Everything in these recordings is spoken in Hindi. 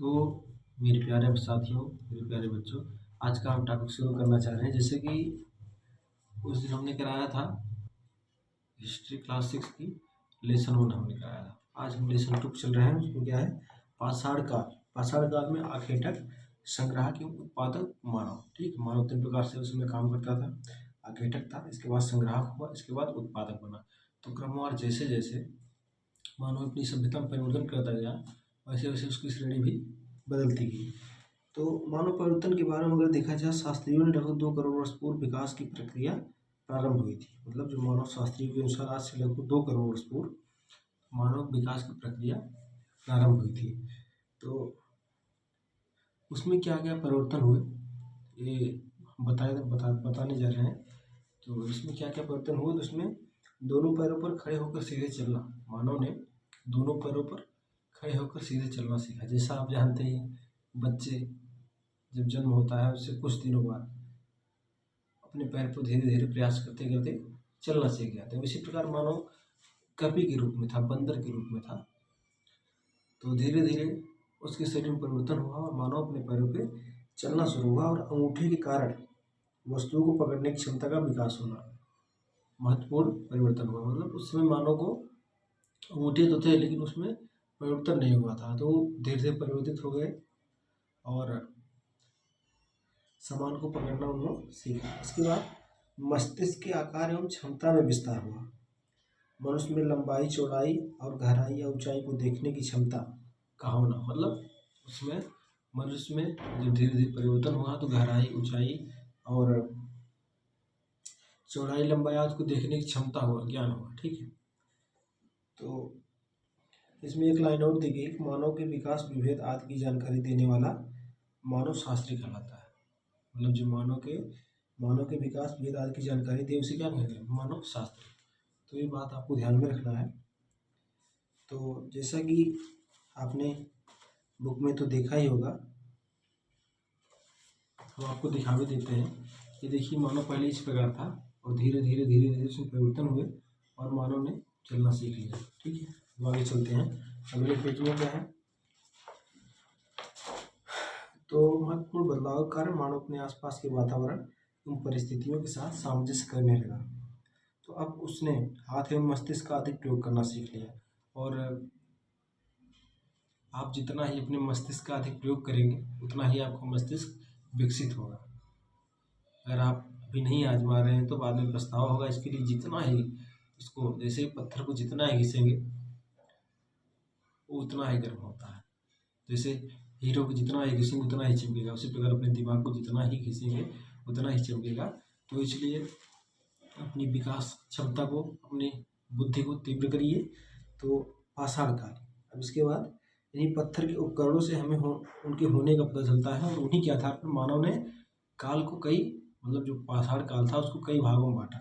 तो मेरे प्यारे साथियों, मेरे प्यारे बच्चों, आज का हम टॉपिक शुरू करना चाह रहे हैं। जैसे कि उस दिन हमने कराया था हिस्ट्री क्लास 6 की लेसन 1 हमने कराया था। आज हम लेसन 2 चल रहे हैं। उसमें क्या है? पाषाण काल। पाषाण काल में आखेटक, संग्राहक एवं उत्पादक मानव। ठीक, मानव 3 प्रकार से उसमें काम करता था। आखेटक था, इसके बाद संग्राहक हुआ, इसके बाद उत्पादक बना। तो क्रमवार जैसे जैसे मानव अपनी सभ्यता में परिवर्तन करता गया, वैसे वैसे उसकी श्रेणी भी बदलती गई। तो मानव परिवर्तन के बारे में अगर देखा जाए, शास्त्रियों ने लगभग 2 करोड़ वर्ष पूर्व विकास की प्रक्रिया प्रारंभ हुई थी। मतलब जो मानव शास्त्रियों के अनुसार आज से लगभग 2 करोड़ वर्ष पूर्व मानव विकास की प्रक्रिया प्रारंभ हुई थी। तो उसमें क्या क्या परिवर्तन हुए, ये बताने जा रहे हैं। तो इसमें क्या क्या परिवर्तन हुए, तो उसमें दोनों पैरों पर खड़े होकर सीधे चलना। मानव ने दोनों पैरों पर खड़े होकर सीधे चलना सीखा। जैसा आप जानते ही, बच्चे जब जन्म होता है उससे कुछ दिनों बाद अपने पैर पर धीरे धीरे प्रयास करते करते चलना सीख जाते हैं। इसी प्रकार मानव कपि के रूप में था, बंदर के रूप में था। तो धीरे धीरे उसके शरीर में परिवर्तन हुआ और मानव अपने पैरों पे चलना शुरू हुआ, और अंगूठे के कारण वस्तुओं को पकड़ने की क्षमता का विकास होना महत्वपूर्ण परिवर्तन हुआ। मतलब उस समय मानव को अंगूठे तो थे, लेकिन उसमें परिवर्तन नहीं हुआ था। तो धीरे धीरे परिवर्तित हो गए और सामान को पकड़ना उन्होंने सीखा। इसके बाद मस्तिष्क के आकार एवं क्षमता में विस्तार हुआ। मनुष्य में लंबाई, चौड़ाई और गहराई या ऊंचाई को देखने की क्षमता का होना। मतलब उसमें मनुष्य में जब धीरे धीरे परिवर्तन हुआ तो गहराई, ऊंचाई और चौड़ाई, लंबाई आदि को देखने की क्षमता हुआ, ज्ञान हुआ। ठीक है, तो इसमें एक लाइन और दी गई, मानव के विकास, विभेद आदि की जानकारी देने वाला मानव शास्त्री कहलाता है। मतलब जो मानव के विकास, विभेद आदि की जानकारी दे उसे क्या कहते हैं? मानव शास्त्री। तो ये बात आपको ध्यान में रखना है। तो जैसा कि आपने बुक में तो देखा ही होगा, हम आपको दिखा भी देते हैं। ये देखिए, मानव पहले इस प्रकार था और धीरे धीरे उसमें परिवर्तन हुए और मानव ने चलना सीख लिया। ठीक है, अब आगे चलते हैं। अगले पेज में क्या है? तो महत्वपूर्ण बदलाव के कारण मानव अपने आसपास के वातावरण एवं परिस्थितियों के साथ सामंजस्य करने लगा। तो अब उसने हाथ एवं मस्तिष्क का अधिक प्रयोग करना सीख लिया। और आप जितना ही अपने मस्तिष्क का अधिक प्रयोग करेंगे, उतना ही आपका मस्तिष्क विकसित होगा। अगर आप अभी नहीं आजमा रहे हैं तो बाद में पछतावा होगा। इसके लिए जितना ही इसको, जैसे पत्थर को जितना ही घिसेंगे वो उतना ही गर्म होता है। जैसे हीरो को जितना ही घिसेंगे उतना ही चमकेगा, उसी प्रकार अपने दिमाग को जितना ही घिसेंगे उतना ही चमकेगा। तो इसलिए अपनी विकास क्षमता को, अपनी बुद्धि को तीव्र करिए। तो पाषाण काल। अब इसके बाद इन्हीं पत्थर के उपकरणों से हमें उनके होने का पता चलता है, और उन्हीं के आधार पर मानव ने काल को कई, मतलब जो पाषाण काल था उसको कई भागों में बांटा।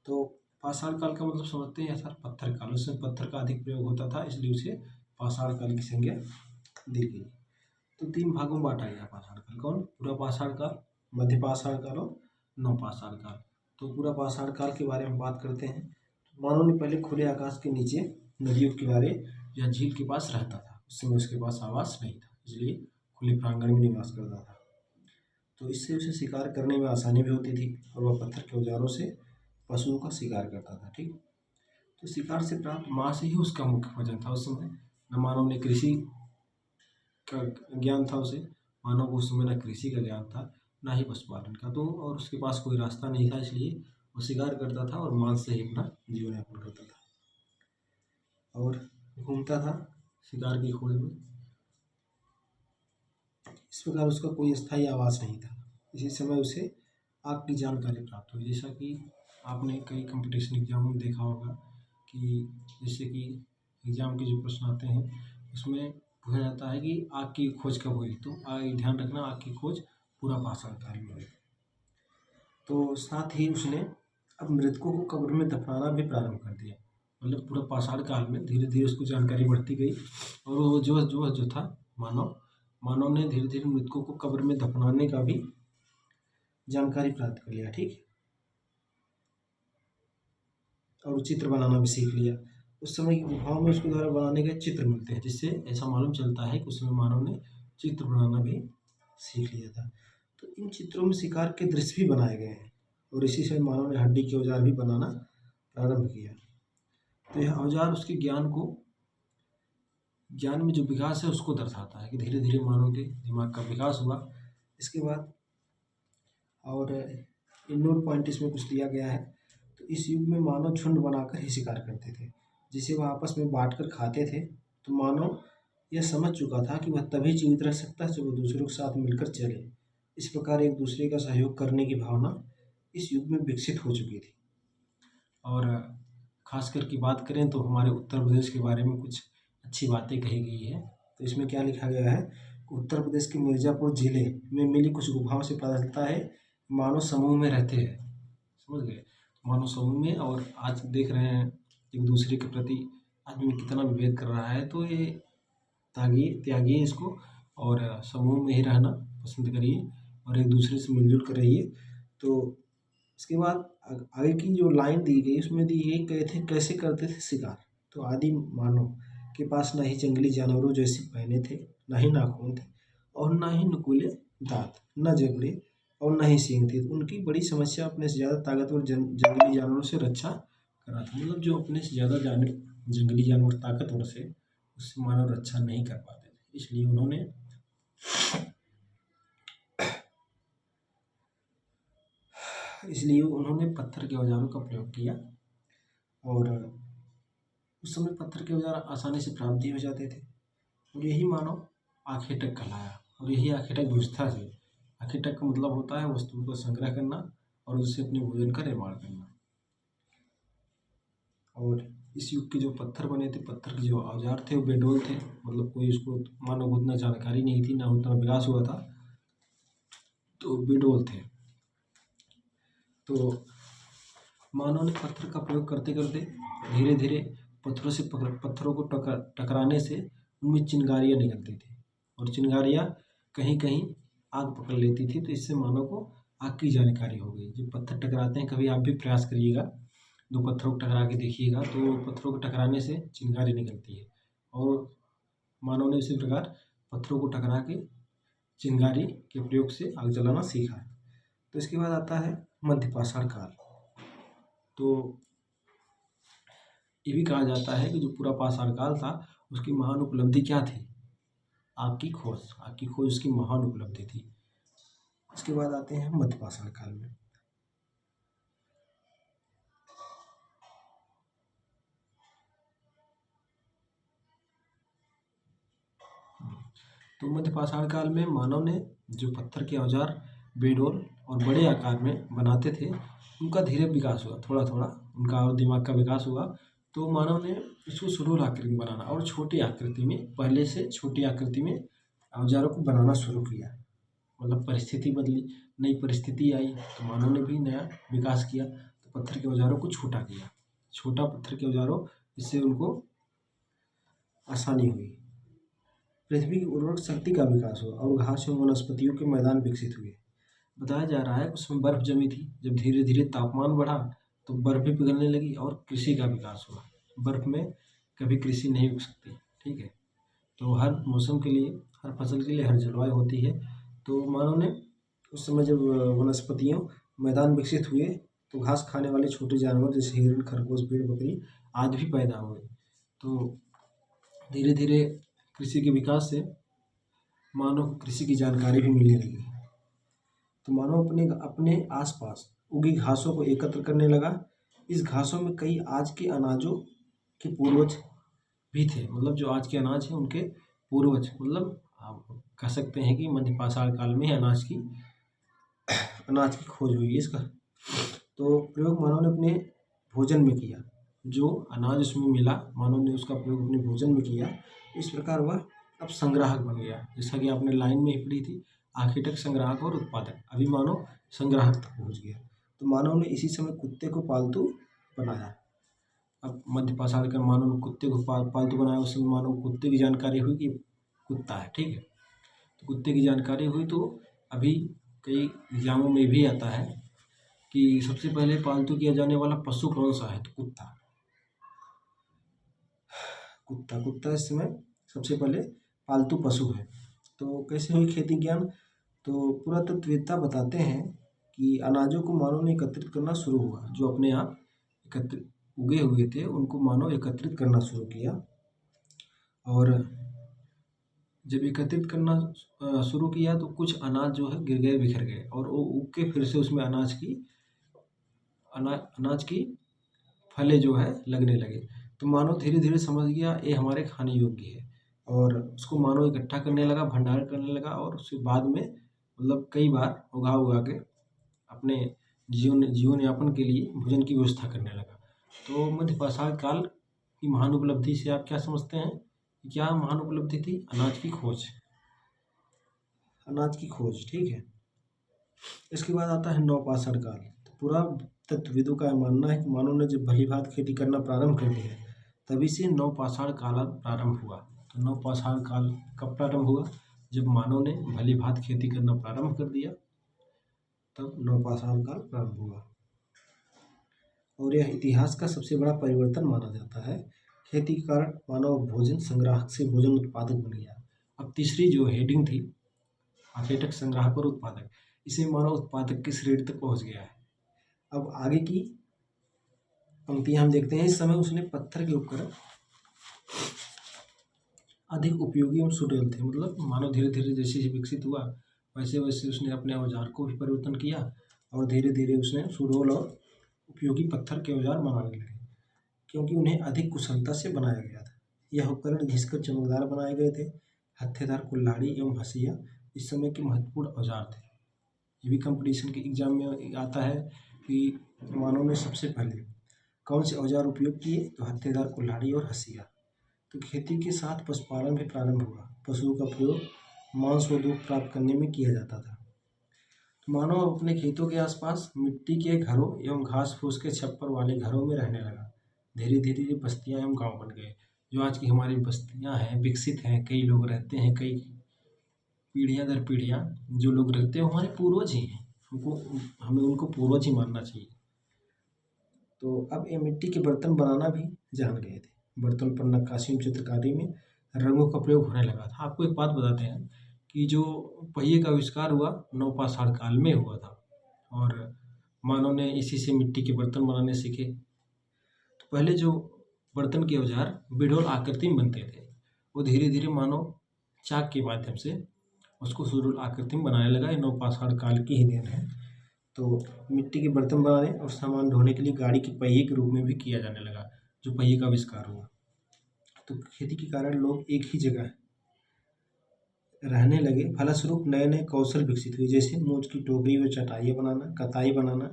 तो पाषाण काल का मतलब समझते हैं अर्थात पत्थर काल। उसमें पत्थर का अधिक प्रयोग होता था, इसलिए उसे पाषाण काल की संज्ञा दी गई। तो 3 भागों में बांटा गया पाषाण काल। कौन? पूरा पाषाण काल, मध्य पाषाण काल और नवपाषाण काल। तो पूरा पाषाण काल के बारे में बात करते हैं। मानव ने पहले खुले आकाश के नीचे, नदियों के किनारे या झील के पास रहता था। उस समय उसके पास आवास नहीं था, इसलिए खुले प्रांगण में निवास करता था। तो इससे उसे शिकार करने में आसानी भी होती थी, और वह पत्थर के औजारों से पशुओं का शिकार करता था। ठीक, तो शिकार से प्राप्त मांस ही उसका मुख्य भोजन था। उस समय न मानव ने कृषि का ज्ञान था, उसे मानव को उस समय न कृषि का ज्ञान था, ना ही पशुपालन का। तो और उसके पास कोई रास्ता नहीं था, इसलिए वो शिकार करता था और मांस से ही अपना जीवन यापन करता था और घूमता था शिकार की खोज में। इस प्रकार उसका कोई स्थायी आवास नहीं था। इसी समय उसे आग की जानकारी प्राप्त हुई। जैसा कि आपने कई कंपटीशन एग्जामों में देखा होगा कि जैसे कि एग्जाम के जो प्रश्न आते हैं उसमें पूछा जाता है कि आग की खोज कब हुई। तो ध्यान रखना, आग की खोज पूरा पाषाण काल में हुई। तो साथ ही उसने अब मृतकों को कब्र में दफनाना भी प्रारंभ कर दिया। मतलब पूरा पाषाण काल में धीरे धीरे उसको जानकारी बढ़ती गई, और वो जो था मानव ने धीरे धीरे मृतकों को कब्र में दफनाने का भी जानकारी प्राप्त कर लिया। ठीक, और चित्र बनाना भी सीख लिया। उस समय की गुफाओं में उसके द्वारा बनाने गए चित्र मिलते हैं, जिससे ऐसा मालूम चलता है कि उस समय मानव ने चित्र बनाना भी सीख लिया था। तो इन चित्रों में शिकार के दृश्य भी बनाए गए हैं और इसी से मानव ने हड्डी के औजार भी बनाना प्रारंभ किया। तो यह औजार उसके ज्ञान में जो विकास है उसको दर्शाता है कि धीरे धीरे मानव के दिमाग का विकास हुआ। इसके बाद और इन नोट पॉइंट इसमें कुछ दिया गया है। तो इस युग में मानव झुंड बनाकर ही शिकार करते थे, जिसे वह आपस में बांटकर खाते थे। तो मानव यह समझ चुका था कि वह तभी जीवित रह सकता है जब वह दूसरों के साथ मिलकर चले। इस प्रकार एक दूसरे का सहयोग करने की भावना इस युग में विकसित हो चुकी थी। और खासकर की बात करें तो हमारे उत्तर प्रदेश के बारे में कुछ अच्छी बातें कही गई है। तो इसमें क्या लिखा गया है, उत्तर प्रदेश के मिर्ज़ापुर जिले में मिली कुछ गुफाओं से पता चलता है मानव समूह में रहते हैं। समझ गए, मानव समूह में। और आज देख रहे हैं एक दूसरे के प्रति आदमी कितना विभेद कर रहा है। तो ये त्यागिए इसको और समूह में ही रहना पसंद करिए और एक दूसरे से मिलजुल कर रहिए। तो इसके बाद आगे की जो लाइन दी गई उसमें दी गई कहे थे कैसे करते थे शिकार। तो आदि मानव के पास न ही जंगली जानवरों जैसे पहने थे, न ही नाखून थे और न ही नुकीले दांत, न जबड़े और न ही सींग थे। उनकी बड़ी समस्या अपने से ज़्यादा ताकतवर जंगली जानवरों से रक्षा करना था। मतलब जो अपने से ज़्यादा जंगली जानवर ताकतवर से उससे मानव रक्षा नहीं कर पाते थे, इसलिए उन्होंने पत्थर के औजारों का प्रयोग किया। और उस समय पत्थर के औजार आसानी से प्राप्त भी हो जाते थे और यही मानव आखेटक कहलाया। और यही आखेटक व्यवस्था थी। आखेटक का मतलब होता है वस्तुओं को संग्रह करना और उससे अपने भोजन का निर्माण करना। और इस युग के जो पत्थर बने थे, पत्थर के जो औजार थे वो बेडोल थे। मतलब कोई उसको मानव को उतना जानकारी नहीं थी, ना उतना विकास हुआ था, तो बेडोल थे। तो मानव ने पत्थर का प्रयोग करते करते धीरे धीरे पत्थरों को टकराने से उनमें चिंगारियाँ निकलती थी और चिंगारियाँ कहीं कहीं आग पकड़ लेती थी। तो इससे मानव को आग की जानकारी हो गई। जब पत्थर टकराते हैं, कभी आप भी प्रयास करिएगा, दो पत्थरों को टकरा के देखिएगा, तो पत्थरों को टकराने से चिंगारी निकलती है। और मानव ने इसी प्रकार पत्थरों को टकरा के चिंगारी के प्रयोग से आग जलाना सीखा। तो इसके बाद आता है मध्यपाषाण काल। तो ये भी कहा जाता है कि जो पूरा पाषाण काल था उसकी महान उपलब्धि क्या थी, आग की खोज उसकी महान उपलब्धि थी। इसके बाद आते हैं मध्यपाषाण काल में। तो मध्यपाषाण काल में मानव ने जो पत्थर के औजार बेडोल और बड़े आकार में बनाते थे उनका धीरे विकास हुआ, थोड़ा थोड़ा उनका और दिमाग का विकास हुआ। तो मानव ने इसको सुडौल आकृति में बनाना और छोटी आकृति में, पहले से छोटी आकृति में औजारों को बनाना शुरू किया। मतलब परिस्थिति बदली, नई परिस्थिति आई तो मानव ने भी नया विकास किया। तो पत्थर के औजारों को छोटा किया, छोटा पत्थर के औजारों, इससे उनको आसानी हुई। पृथ्वी की उर्वरक शक्ति का विकास हुआ और घास एवं वनस्पतियों के मैदान विकसित हुए। बताया जा रहा है उसमें बर्फ जमी थी। जब धीरे धीरे तापमान बढ़ा तो बर्फ भी पिघलने लगी और कृषि का विकास हुआ। बर्फ में कभी कृषि नहीं उग सकती, ठीक है। तो हर मौसम के लिए, हर फसल के लिए हर जलवायु होती है। तो मानव ने उस समय जब वनस्पतियों मैदान विकसित हुए तो घास खाने वाले छोटे जानवर जैसे हिरण, खरगोश, भेड़, बकरी आदि भी पैदा हुए। तो धीरे धीरे कृषि के विकास से मानव को कृषि की जानकारी भी मिलने लगी। तो मानव अपने आसपास उगी घासों को एकत्र करने लगा। इस घासों में कई आज के अनाजों के पूर्वज भी थे। मतलब जो आज के अनाज हैं उनके पूर्वज, मतलब आप कह सकते हैं कि मध्यपाषाण काल में अनाज की खोज हुई है इसका। तो प्रयोग मानव ने अपने भोजन में किया। जो अनाज उसमें मिला, मानव ने उसका प्रयोग अपने भोजन में किया। इस प्रकार वह अब संग्राहक बन गया। जैसा कि आपने लाइन में ही पढ़ी थी, आखेटक, संग्राहक और उत्पादक। अभी मानव संग्राहक तक पहुँच गया। तो मानव ने इसी समय कुत्ते को पालतू बनाया। अब मध्यपाषाण का मानव ने कुत्ते को पालतू बनाया। उस समय मानव को कुत्ते की जानकारी हुई कि कुत्ता है, ठीक है। तो कुत्ते की जानकारी हुई तो अभी कई एग्जामों में भी आता है कि सबसे पहले पालतू किया जाने वाला पशु कौन सा है, तो कुत्ता इस समय सबसे पहले पालतू पशु है। तो कैसे हुई खेती ज्ञान? तो पुरातत्ववेत्ता बताते हैं कि अनाजों को मानव ने एकत्रित करना शुरू हुआ। जो अपने आप एकत्रित उगे हुए थे उनको मानव एकत्रित करना शुरू किया, और जब एकत्रित करना शुरू किया तो कुछ अनाज जो है गिर गए, बिखर गए, और वो उग के फिर से उसमें अनाज की फलें जो है लगने लगे। तो मानव धीरे धीरे समझ गया ये हमारे खाने योग्य है, और उसको मानव इकट्ठा करने लगा, भंडारण करने लगा, और उसके बाद में मतलब कई बार उगा उगा के अपने जीवन यापन के लिए भोजन की व्यवस्था करने लगा। तो मध्य पाषाण काल की महान उपलब्धि से आप क्या समझते हैं? क्या महान उपलब्धि थी? अनाज की खोज, अनाज की खोज, ठीक है। इसके बाद आता है नवपाषाण काल। तो पुरातत्वविदों का मानना है कि मानव ने जब भली भांति खेती करना प्रारंभ कर दिया तभी से नवपाषाण काल प्रारंभ हुआ। तो नवपाषाण काल कब प्रारंभ हुआ? जब मानव ने भली भांति खेती करना प्रारंभ कर दिया तब नवपाषाण काल प्रारंभ हुआ, और यह इतिहास का सबसे बड़ा परिवर्तन माना जाता है। खेती के कारण मानव भोजन संग्राहक से भोजन उत्पादक बन गया। अब तीसरी जो हेडिंग थी, आखेटक संग्राहक और उत्पादक, इसे मानव उत्पादक की श्रेणी तक पहुंच गया है। अब आगे की पंक्तियां हम देखते हैं। इस समय उसने पत्थर के उपकरण अधिक उपयोगी और सुटेल थे। मतलब मानव धीरे धीरे जैसे ही विकसित हुआ वैसे वैसे उसने अपने औजार को भी परिवर्तन किया, और धीरे धीरे उसने सुडौल और उपयोगी पत्थर के औजार बनाने लगे, क्योंकि उन्हें अधिक कुशलता से बनाया गया था। यह उपकरण घिसकर चमकदार बनाए गए थे। हत्थेदार कुल्हाड़ी एवं हंसिया इस समय के महत्वपूर्ण औजार थे। ये भी कंपटीशन के एग्जाम में आता है कि मानव ने सबसे पहले कौन से औजार उपयोग किए? तो हत्थेदार कुल्हाड़ी और हंसिया। तो खेती के साथ पशुपालन भी प्रारंभ हुआ। पशुओं का प्रयोग मांस व दूध प्राप्त करने में किया जाता था। तो मानव अपने खेतों के आसपास मिट्टी के घरों एवं घास फूस के छप्पर वाले घरों में रहने लगा। धीरे धीरे ये बस्तियां एवं गांव बन गए। जो आज की हमारी बस्तियां हैं, विकसित हैं, कई लोग रहते हैं, कई पीढ़ियां दर पीढ़ियां जो लोग रहते हैं वो हमारे पूर्वज ही हैं। हमें उनको पूर्वज ही मानना चाहिए। तो अब ये मिट्टी के बर्तन बनाना भी जान गए थे। बर्तन पर नक्काशी एवं चित्रकारी में रंगों का प्रयोग होने लगा था। आपको एक बात बताते हैं कि जो पहिए का आविष्कार हुआ नवपाषाण काल में हुआ था, और मानव ने इसी से मिट्टी के बर्तन बनाने सीखे। तो पहले जो बर्तन के औजार बिडोल आकृति में बनते थे, वो धीरे धीरे मानव चाक के माध्यम से उसको सुडौल आकृति में बनाने लगा। ये नवपाषाण काल की ही देन है। तो मिट्टी के बर्तन बनाने और सामान ढोने के लिए गाड़ी के पहिए के रूप में भी किया जाने लगा, जो पहिए का आविष्कार हुआ। तो खेती के कारण लोग एक ही जगह रहने लगे। फलस्वरूप नए नए कौशल विकसित हुए, जैसे मूंज की टोकरी व चटाइयाँ बनाना, कताई बनाना,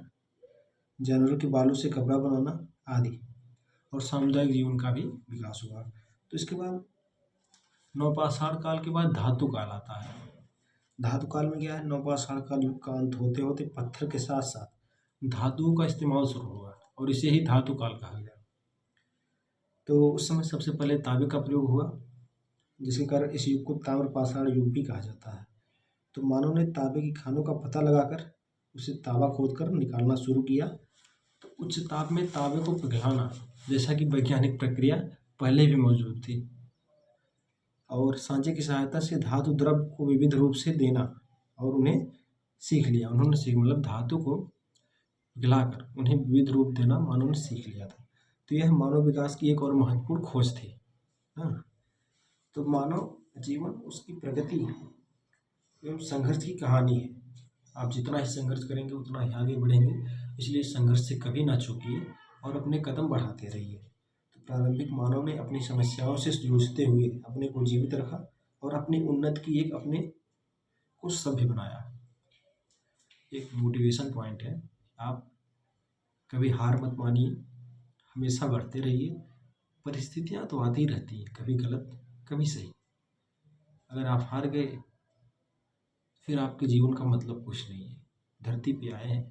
जानवरों के बालों से कपड़ा बनाना आदि, और सामुदायिक जीवन का भी विकास हुआ। तो इसके बाद नवपाषाण काल के बाद धातु काल आता है। धातु काल में क्या है? नवपाषाण काल युग का अंत होते होते पत्थर के साथ साथ धातुओं का इस्तेमाल शुरू हुआ, और इसे ही धातु काल कहा गया। तो उस समय सबसे पहले तांबे का प्रयोग हुआ, जिसके कारण इस युग को ताम्रपाषाण युग भी कहा जाता है। तो मानव ने तांबे की खानों का पता लगाकर उसे तांबा खोदकर निकालना शुरू किया। तो उच्च ताप में तांबे को पिघलाना जैसा कि वैज्ञानिक प्रक्रिया पहले भी मौजूद थी, और सांचे की सहायता से धातु द्रव्य को विविध रूप से देना, और उन्हें सीख लिया। उन्होंने सीख मतलब धातु को पिघलाकर उन्हें विविध रूप देना मानव ने सीख लिया था। तो यह मानव विकास की एक और महत्वपूर्ण खोज थी। हाँ, तो मानव जीवन उसकी प्रगति एवं संघर्ष की कहानी है। आप जितना ही संघर्ष करेंगे उतना ही आगे बढ़ेंगे, इसलिए संघर्ष से कभी ना चूकिए और अपने कदम बढ़ाते रहिए। तो प्रारंभिक मानव ने अपनी समस्याओं से जूझते हुए अपने को जीवित रखा, और अपनी उन्नति की एक अपने को सभ्य बनाया। एक मोटिवेशन पॉइंट है, आप कभी हार मत मानिए, हमेशा बढ़ते रहिए। परिस्थितियाँ तो आती रहती हैं, कभी गलत कभी सही। अगर आप हार गए फिर आपके जीवन का मतलब कुछ नहीं है। धरती पे आए हैं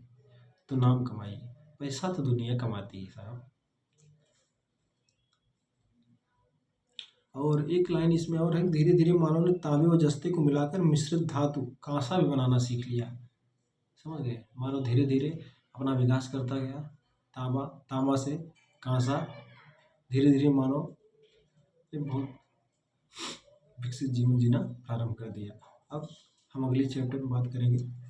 तो नाम कमाइए, पैसा तो दुनिया कमाती है साहब। और एक लाइन इसमें और है, धीरे धीरे मानव ने तांबे व जस्ते को मिलाकर मिश्रित धातु कांसा भी बनाना सीख लिया। समझ गए? मानव धीरे धीरे अपना विकास करता गया। तांबा से कांसा, धीरे धीरे मानव बहुत विकसित जीवन जीना प्रारंभ कर दिया। अब हम अगले चैप्टर में बात करेंगे